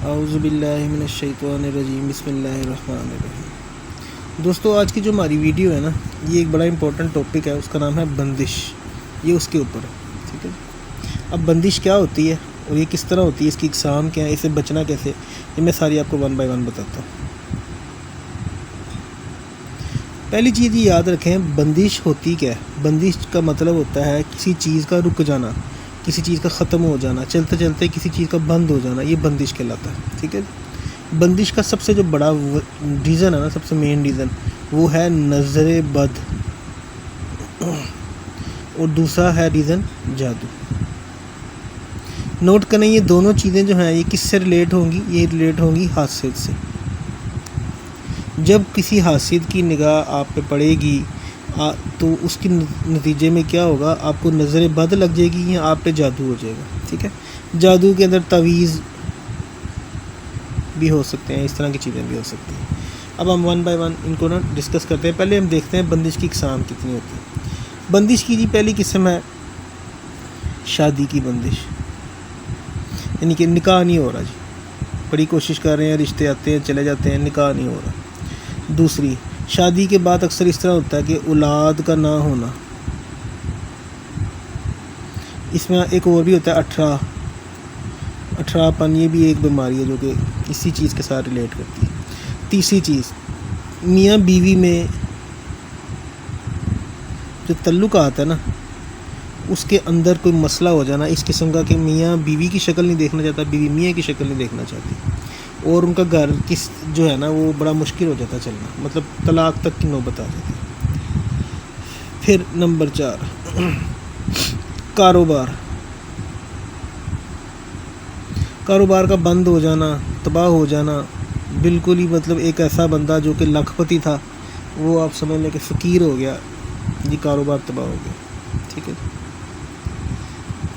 اعوذ باللہ من الشیطان الرجیم بسم اللہ الرحمن الرحیم۔ دوستو آج کی جو ہماری ویڈیو ہے نا، یہ ایک بڑا امپورٹنٹ ٹاپک ہے، اس کا نام ہے بندش۔ یہ اس کے اوپر ہے، ٹھیک ہے۔ اب بندش کیا ہوتی ہے اور یہ کس طرح ہوتی ہے، اس کی اقسام کیا ہے، اسے بچنا کیسے، یہ میں ساری آپ کو ون بائی ون بتاتا ہوں۔ پہلی چیز یہ یاد رکھیں، بندش ہوتی کیا ہے۔ بندش کا مطلب ہوتا ہے کسی چیز کا رک جانا، کسی چیز کا ختم ہو جانا، چلتے چلتے کسی چیز کا بند ہو جانا، یہ بندش کہلاتا ہے، ٹھیک ہے۔ بندش کا سب سے جو بڑا ریزن ہے نا، سب سے مین ریزن وہ ہے نظر بد، اور دوسرا ہے ریزن جادو۔ نوٹ کریں یہ دونوں چیزیں جو ہیں یہ کس سے ریلیٹ ہوں گی، یہ ریلیٹ ہوں گی حاسد سے۔ جب کسی حاسد کی نگاہ آپ پہ پڑے گی تو اس کے نتیجے میں کیا ہوگا، آپ کو نظر بد لگ جائے گی یا آپ پہ جادو ہو جائے گا، ٹھیک ہے۔ جادو کے اندر تعویذ بھی ہو سکتے ہیں، اس طرح کی چیزیں بھی ہو سکتی ہیں۔ اب ہم ون بائی ون ان کو نا ڈسکس کرتے ہیں۔ پہلے ہم دیکھتے ہیں بندش کی اقسام کتنی ہوتی ہے۔ بندش کی جی پہلی قسم ہے شادی کی بندش، یعنی کہ نکاح نہیں ہو رہا جی، بڑی کوشش کر رہے ہیں، رشتے آتے ہیں چلے جاتے ہیں، نکاح نہیں ہو رہا۔ دوسری، شادی کے بعد اکثر اس طرح ہوتا ہے کہ اولاد کا نہ ہونا۔ اس میں ایک اور بھی ہوتا ہے اٹھارہ پن، یہ بھی ایک بیماری ہے جو کہ اسی چیز کے ساتھ ریلیٹ کرتی ہے۔ تیسری چیز، میاں بیوی میں جو تعلقات ہے نا، اس کے اندر کوئی مسئلہ ہو جانا، اس قسم کا کہ میاں بیوی کی شکل نہیں دیکھنا چاہتا، بیوی میاں کی شکل نہیں دیکھنا چاہتی، اور ان کا گھر جو ہے نا وہ بڑا مشکل ہو جاتا چلنا، مطلب طلاق تک کی نوبت آ جاتی۔ پھر نمبر 4، کاروبار کا بند ہو جانا، تباہ ہو جانا، بالکل ہی مطلب ایک ایسا بندہ جو کہ لاکھ پتی تھا وہ آپ سمجھ لیں کہ فقیر ہو گیا، یہ کاروبار تباہ ہو گیا، ٹھیک ہے۔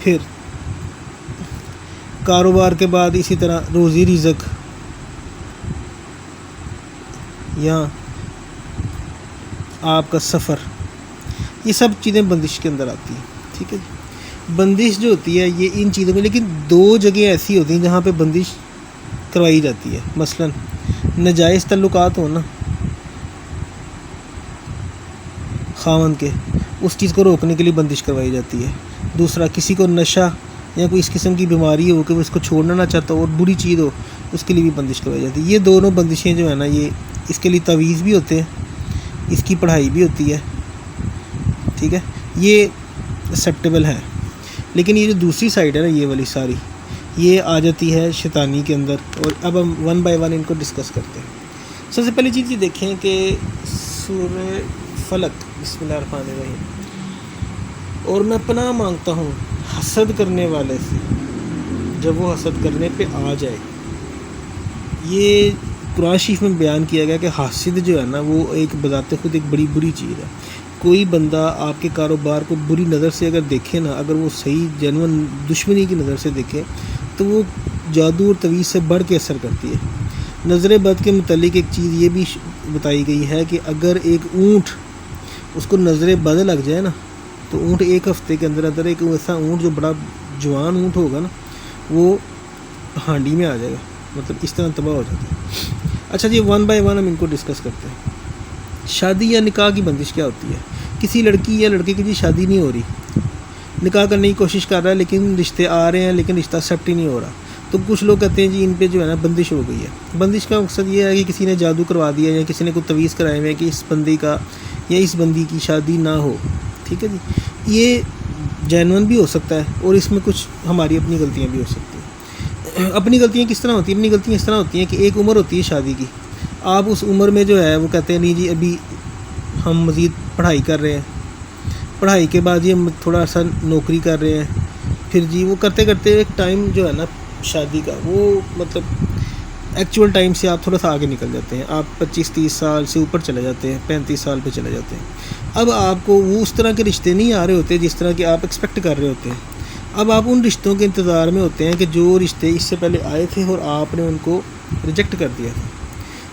پھر کاروبار کے بعد اسی طرح روزی رزق یا آپ کا سفر، یہ سب چیزیں بندش کے اندر آتی ہیں، ٹھیک ہے۔ بندش جو ہوتی ہے یہ ان چیزوں میں، لیکن دو جگہ ایسی ہوتی ہیں جہاں پہ بندش کروائی جاتی ہے۔ مثلا ناجائز تعلقات ہونا خاوند کے، اس چیز کو روکنے کے لیے بندش کروائی جاتی ہے۔ دوسرا، کسی کو نشہ یا کوئی اس قسم کی بیماری ہو کہ وہ اس کو چھوڑنا نہ چاہتا اور بری چیز ہو، اس کے لیے بھی بندش کروائی جاتی ہے۔ یہ دونوں بندشیں جو ہیں نا، یہ اس کے لیے تعویذ بھی ہوتے ہیں، اس کی پڑھائی بھی ہوتی ہے، ٹھیک ہے، یہ ایکسیپٹیبل ہے۔ لیکن یہ جو دوسری سائڈ ہے نا، یہ والی ساری یہ آ جاتی ہے شیطانی کے اندر، اور اب ہم ون بائی ون ان کو ڈسکس کرتے ہیں۔ سب سے پہلی چیز یہ دیکھیں کہ سورہ فلق، بسم اللہ الرحمن الرحیم، اور میں پناہ مانگتا ہوں حسد کرنے والے سے جب وہ حسد کرنے پہ آ جائے۔ یہ قرآن شریف میں بیان کیا گیا کہ حاسد جو ہے نا وہ ایک بذات خود ایک بڑی بری چیز ہے۔ کوئی بندہ آپ کے کاروبار کو بری نظر سے اگر دیکھے نا، اگر وہ صحیح جینون دشمنی کی نظر سے دیکھے تو وہ جادو اور تعویذ سے بڑھ کے اثر کرتی ہے۔ نظر بد کے متعلق ایک چیز یہ بھی بتائی گئی ہے کہ اگر ایک اونٹ اس کو نظر بد لگ جائے نا، تو اونٹ ایک ہفتے کے اندر ایک ایسا اونٹ جو بڑا جوان اونٹ ہوگا نا، وہ ہانڈی میں آ جائے گا، مطلب اس طرح تباہ ہو جاتا ہے۔ اچھا جی، ون بائی ون ہم ان کو ڈسکس کرتے ہیں۔ شادی یا نکاح کی بندش کیا ہوتی ہے؟ کسی لڑکی یا لڑکے کی جی شادی نہیں ہو رہی، نکاح کرنے کی کوشش کر رہا ہے لیکن رشتے آ رہے ہیں لیکن رشتہ ایکسیپٹ ہی نہیں ہو رہا، تو کچھ لوگ کہتے ہیں جی ان پہ جو ہے نا بندش ہو گئی ہے۔ بندش کا مقصد یہ ہے کہ کسی نے جادو کروا دیا یا کسی نے کوئی تعویذ کرائے ہوئے کہ اس بندی کا یا اس بندی کی شادی نہ ہو، ٹھیک ہے جی۔ یہ جینون بھی ہو سکتا ہے اور اس میں کچھ ہماری اپنی غلطیاں بھی ہو سکتی ہیں۔ اپنی غلطیاں کس طرح ہوتی ہیں؟ اپنی غلطیاں اس طرح ہوتی ہیں کہ ایک عمر ہوتی ہے شادی کی، آپ اس عمر میں جو ہے وہ کہتے ہیں نہیں جی ابھی ہم مزید پڑھائی کر رہے ہیں، پڑھائی کے بعد یہ تھوڑا سا نوکری کر رہے ہیں، پھر جی وہ کرتے کرتے ایک ٹائم جو ہے نا شادی کا، وہ مطلب ایکچول ٹائم سے آپ تھوڑا سا آگے نکل جاتے ہیں، آپ 25-30 سال سے اوپر چلے جاتے ہیں، 35 سال پہ چلے جاتے ہیں۔ اب آپ کو وہ اس طرح کے رشتے نہیں آ رہے ہوتے جس طرح کہ آپ ایکسپیکٹ کر رہے ہوتے ہیں۔ اب آپ ان رشتوں کے انتظار میں ہوتے ہیں کہ جو رشتے اس سے پہلے آئے تھے اور آپ نے ان کو ریجیکٹ کر دیا تھا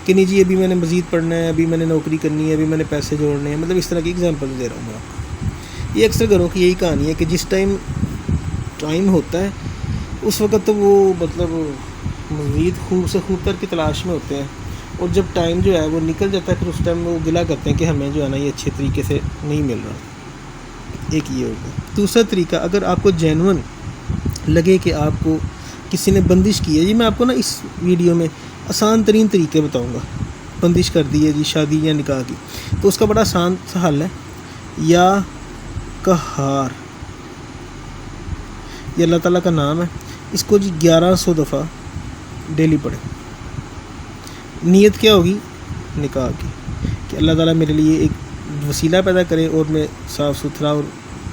کہ نہیں جی ابھی میں نے مزید پڑھنا ہے، ابھی میں نے نوکری کرنی ہے، ابھی میں نے پیسے جوڑنے ہیں، مطلب اس طرح کی ایگزامپل دے رہا ہوں میں آپ کو۔ یہ اکثر گھروں کی یہی کہانی ہے کہ جس ٹائم ہوتا ہے اس وقت تو وہ مطلب مزید خوب سے خوب تر کی تلاش میں ہوتے ہیں، اور جب ٹائم جو ہے وہ نکل جاتا ہے پھر اس ٹائم وہ گلا کرتے ہیں کہ ہمیں جو ہے نا یہ اچھے طریقے سے نہیں مل رہا۔ ایک یہ ہوگا۔ دوسرا طریقہ، اگر آپ کو جینون لگے کہ آپ کو کسی نے بندش کی ہے، یہ میں آپ کو نا اس ویڈیو میں آسان ترین طریقے بتاؤں گا۔ بندش کر دی ہے جی شادی یا نکاح کی، تو اس کا بڑا آسان سا حل ہے، یا قہار، یہ اللہ تعالیٰ کا نام ہے، اس کو جی 1100 دفعہ ڈیلی پڑھیں۔ نیت کیا ہوگی؟ نکاح کی، کہ اللہ تعالیٰ میرے لیے ایک وسیلہ پیدا کرے اور میں صاف ستھرا اور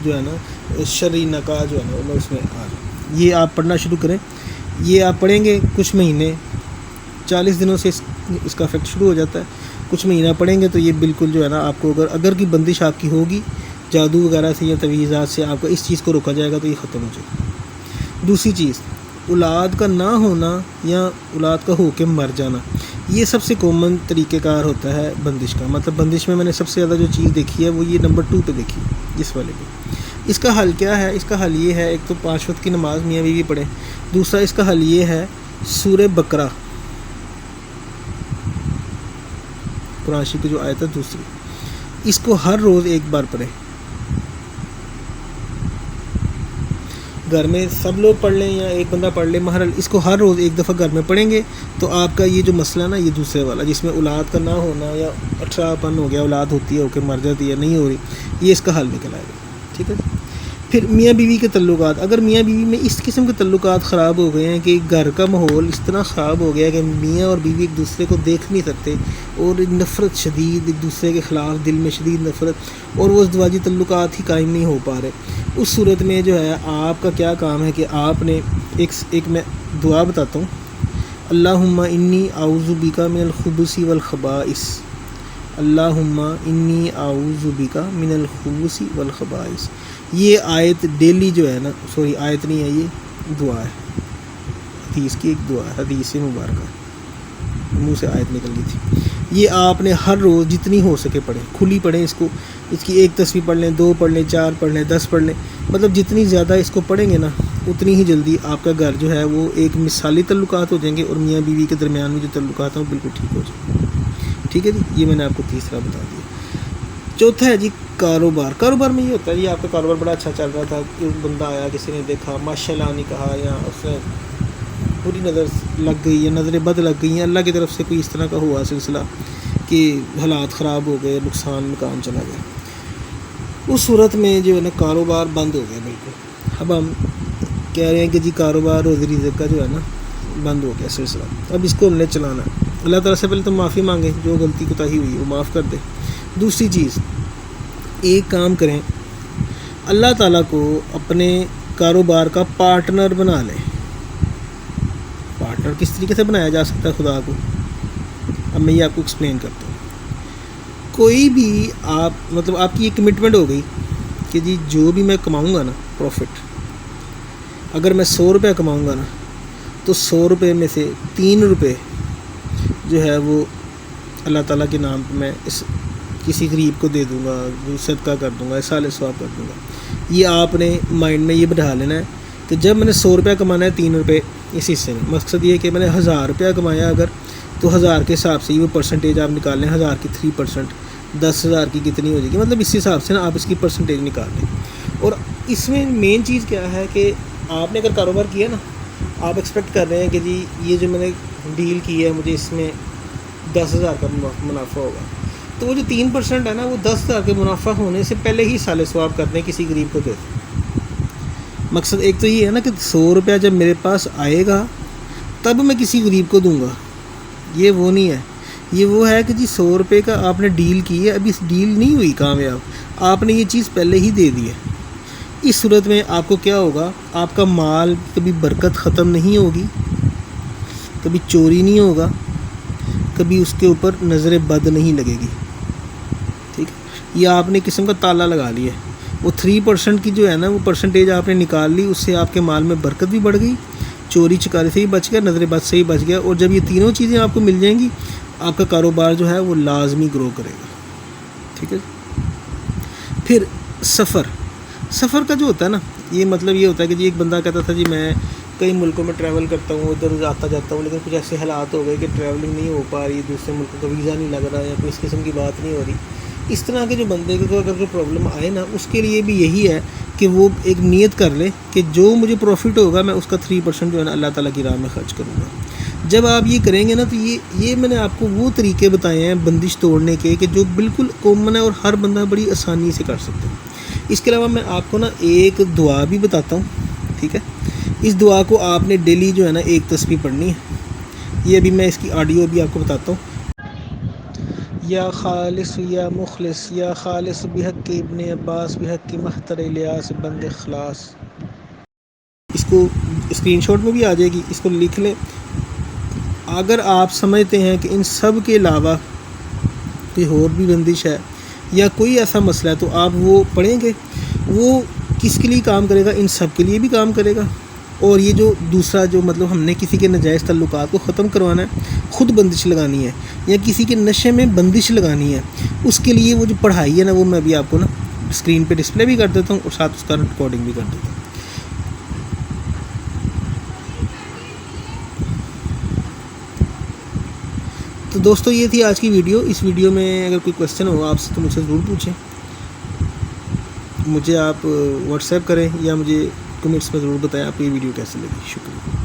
جو ہے نا شرعی نکاح جو ہے نا میں اس میں آ جاؤں۔ یہ آپ پڑھنا شروع کریں، یہ آپ پڑھیں گے کچھ مہینے، 40 دنوں سے اس کا افیکٹ شروع ہو جاتا ہے۔ کچھ مہینہ پڑھیں گے تو یہ بالکل جو ہے نا آپ کو اگر کی بندش آپ کی ہوگی جادو وغیرہ سے یا تویزات سے، آپ کو اس چیز کو روکا جائے گا تو یہ ختم ہو جائے گا۔ دوسری چیز، اولاد کا نہ ہونا یا اولاد کا ہو کے مر جانا، یہ سب سے کامن طریقہ کار ہوتا ہے بندش کا۔ مطلب بندش میں نے سب سے زیادہ جو چیز دیکھی ہے وہ یہ نمبر 2 پہ دیکھی اس والے پہ۔ اس کا حل کیا ہے؟ اس کا حل یہ ہے، ایک تو 5 وقت کی نماز میاں بیوی پڑھیں، دوسرا اس کا حل یہ ہے سورہ بقرہ، قرآن شریف کی جو آیت ہے دوسری، اس کو ہر روز ایک بار پڑھیں۔ گھر میں سب لوگ پڑھ لیں یا ایک بندہ پڑھ لے، مہرل اس کو ہر روز ایک دفعہ گھر میں پڑھیں گے تو آپ کا یہ جو مسئلہ نا، یہ دوسرے والا جس میں اولاد کا نہ ہونا یا 18 پن ہو گیا، اولاد ہوتی ہے ہو کے مر جاتی ہے نہیں ہو رہی، یہ اس کا حل نکل آئے گا۔ ٹھیک ہے۔ پھر میاں بیوی کے تعلقات، اگر میاں بیوی میں اس قسم کے تعلقات خراب ہو گئے ہیں کہ گھر کا ماحول اس طرح خراب ہو گیا کہ میاں اور بیوی ایک دوسرے کو دیکھ نہیں سکتے، اور نفرت شدید، ایک دوسرے کے خلاف دل میں شدید نفرت، اور وہ ازدواجی تعلقات ہی قائم نہیں ہو پا رہے، اس صورت میں جو ہے آپ کا کیا کام ہے کہ آپ نے ایک میں دعا بتاتا ہوں، اللہم انی اعوذ بک من الخبث والخبائث، اللہم انی اعوذ بک من الخبث والخبائث۔ یہ آیت ڈیلی جو ہے نا، سوری آیت نہیں ہے، یہ دعا ہے، حدیث کی ایک دعا ہے، حدیث مبارکہ، منہ سے آیت نکل گئی تھی۔ یہ آپ نے ہر روز جتنی ہو سکے پڑھیں، کھلی پڑھیں اس کو، اس کی 1 تصویر پڑھ لیں، 2 پڑھ لیں، 4 پڑھ لیں، 10 پڑھ لیں، مطلب جتنی زیادہ اس کو پڑھیں گے نا اتنی ہی جلدی آپ کا گھر جو ہے وہ ایک مثالی تعلقات ہو جائیں گے، اور میاں بیوی کے درمیان میں جو تعلقات ہیں وہ بالکل ٹھیک ہو جائیں گے۔ ٹھیک ہے جی، یہ میں نے آپ کو تیسرا بتا دیا۔ چوتھا ہے جی کاروبار۔ کاروبار میں یہ ہوتا ہے جی آپ کا کاروبار بڑا اچھا چل رہا تھا، کہ بندہ آیا، کسی نے دیکھا، ماشاء اللہ نہیں کہا، یا اس نے بری نظر لگ گئی یا نظریں بد لگ گئی، یا اللہ کی طرف سے کوئی اس طرح کا ہوا سلسلہ کہ حالات خراب ہو گئے، نقصان مکان چلا گیا، اس صورت میں جو ہے نا کاروبار بند ہو گیا بالکل۔ اب ہم کہہ رہے ہیں کہ جی کاروبار روزی رزق کا جو ہے نا بند ہو گیا سلسلہ، اب اس کو ہم نے چلانا ہے۔ اللہ تعالیٰ سے پہلے تو معافی مانگیں، جو غلطی کوتاہی ہوئی وہ معاف کر دے۔ دوسری چیز، ایک کام کریں، اللہ تعالیٰ کو اپنے کاروبار کا پارٹنر بنا لیں۔ پارٹنر کس طریقے سے بنایا جا سکتا ہے خدا کو؟ اب میں یہ آپ کو ایکسپلین کرتا ہوں۔ کوئی بھی آپ مطلب آپ کی یہ کمٹمنٹ ہو گئی کہ جی جو بھی میں کماؤں گا نا پروفٹ، اگر میں 100 روپے کماؤں گا نا تو 100 روپے میں سے 3 روپے جو ہے وہ اللہ تعالیٰ کے نام پہ میں اس کسی غریب کو دے دوں گا، صدقہ کر دوں گا، اصال ثواب کر دوں گا۔ یہ آپ نے مائنڈ میں یہ بٹھا لینا ہے کہ جب میں نے 100 روپیہ کمانا ہے 3 روپے اس حصے میں، مقصد یہ ہے کہ میں نے 1000 روپیہ کمایا اگر، تو 1000 کے حساب سے یہ وہ پرسنٹیج آپ نکال لیں، 1000 کی 3%، 10,000 کی کتنی ہو جائے گی، مطلب اس حساب سے نا آپ اس کی پرسنٹیج نکال لیں۔ اور اس میں مین چیز کیا ہے کہ آپ نے اگر کاروبار کیا نا، آپ ایکسپیکٹ کر رہے ہیں کہ جی یہ جو میں نے ڈیل کی ہے مجھے اس میں 10,000 کا منافع ہوگا، تو وہ جو 3% ہے نا وہ 10,000 کے منافع ہونے سے پہلے ہی سال ثواب کر دیں، کسی غریب کو دے دیں۔ مقصد ایک تو یہ ہے نا کہ 100 روپیہ جب میرے پاس آئے گا تب میں کسی غریب کو دوں گا، یہ وہ نہیں ہے۔ یہ وہ ہے کہ جی 100 روپے کا آپ نے ڈیل کی ہے، ابھی اس ڈیل نہیں ہوئی کامیاب، آپ نے یہ چیز پہلے ہی دے دی ہے۔ اس صورت میں آپ کو کیا ہوگا، آپ کا مال کبھی برکت ختم نہیں ہوگی، کبھی چوری نہیں ہوگا، کبھی اس کے اوپر نظر بد نہیں لگے گی۔ ٹھیک ہے، یہ آپ نے قسم کا تالا لگا لیا ہے۔ وہ 3% کی جو ہے نا وہ پرسنٹیج آپ نے نکال لی، اس سے آپ کے مال میں برکت بھی بڑھ گئی، چوری چکاری سے ہی بچ گیا، نظر بد سے ہی بچ گیا، اور جب یہ تینوں چیزیں آپ کو مل جائیں گی آپ کا کاروبار جو ہے وہ لازمی گرو کرے گا۔ ٹھیک ہے۔ پھر سفر کا جو ہوتا ہے نا، یہ مطلب یہ ہوتا ہے کہ جی ایک بندہ کہتا تھا جی میں کئی ملکوں میں ٹریول کرتا ہوں، ادھر ادھر آتا جاتا ہوں، لیکن کچھ ایسے حالات ہو گئے کہ ٹریولنگ نہیں ہو پا رہی، دوسرے ملکوں کا ویزا نہیں لگ رہا یا کوئی اس قسم کی بات نہیں ہو رہی. اس طرح کے جو بندے کو اگر کوئی پرابلم آئے نا، اس کے لیے بھی یہی ہے کہ وہ ایک نیت کر لے کہ جو مجھے پروفٹ ہوگا میں اس کا 3% جو ہے نا اللہ تعالیٰ کی راہ میں خرچ کروں گا. جب آپ یہ کریں گے نا تو یہ میں نے آپ کو وہ طریقے بتائے ہیں بندش توڑنے کے کہ جو بالکل کامن ہے اور ہر بندہ بڑی آسانی سے کر سکتا ہے. اس کے علاوہ میں آپ کو نا ایک دعا بھی بتاتا ہوں، ٹھیک ہے. اس دعا کو آپ نے ڈیلی جو ہے نا ایک تسبیح پڑھنی ہے. یہ ابھی میں اس کی آڈیو بھی آپ کو بتاتا ہوں. یا خالص یا مخلص یا خالص بحق ابن عباس بحق محتر الیاس بند خلاص. اس کو اسکرین شاٹ میں بھی آ جائے گی، اس کو لکھ لیں. اگر آپ سمجھتے ہیں کہ ان سب کے علاوہ کوئی اور بھی بندش ہے یا کوئی ایسا مسئلہ ہے تو آپ وہ پڑھیں گے. وہ کس کے لیے کام کرے گا؟ ان سب کے لیے بھی کام کرے گا. اور یہ جو دوسرا جو مطلب ہم نے کسی کے ناجائز تعلقات کو ختم کروانا ہے، خود بندش لگانی ہے یا کسی کے نشے میں بندش لگانی ہے، اس کے لیے وہ جو پڑھائی ہے نا وہ میں ابھی آپ کو نا اسکرین پہ ڈسپلے بھی کر دیتا ہوں اور ساتھ اس کا ریکارڈنگ بھی کر دیتا ہوں. تو دوستو یہ تھی آج کی ویڈیو. اس ویڈیو میں اگر کوئی کویسچن ہو آپ سے تو مجھ سے ضرور پوچھیں. مجھے آپ واٹس ایپ کریں یا مجھے کمنٹس میں ضرور بتائیں آپ کو یہ ویڈیو کیسے لگی. شکریہ.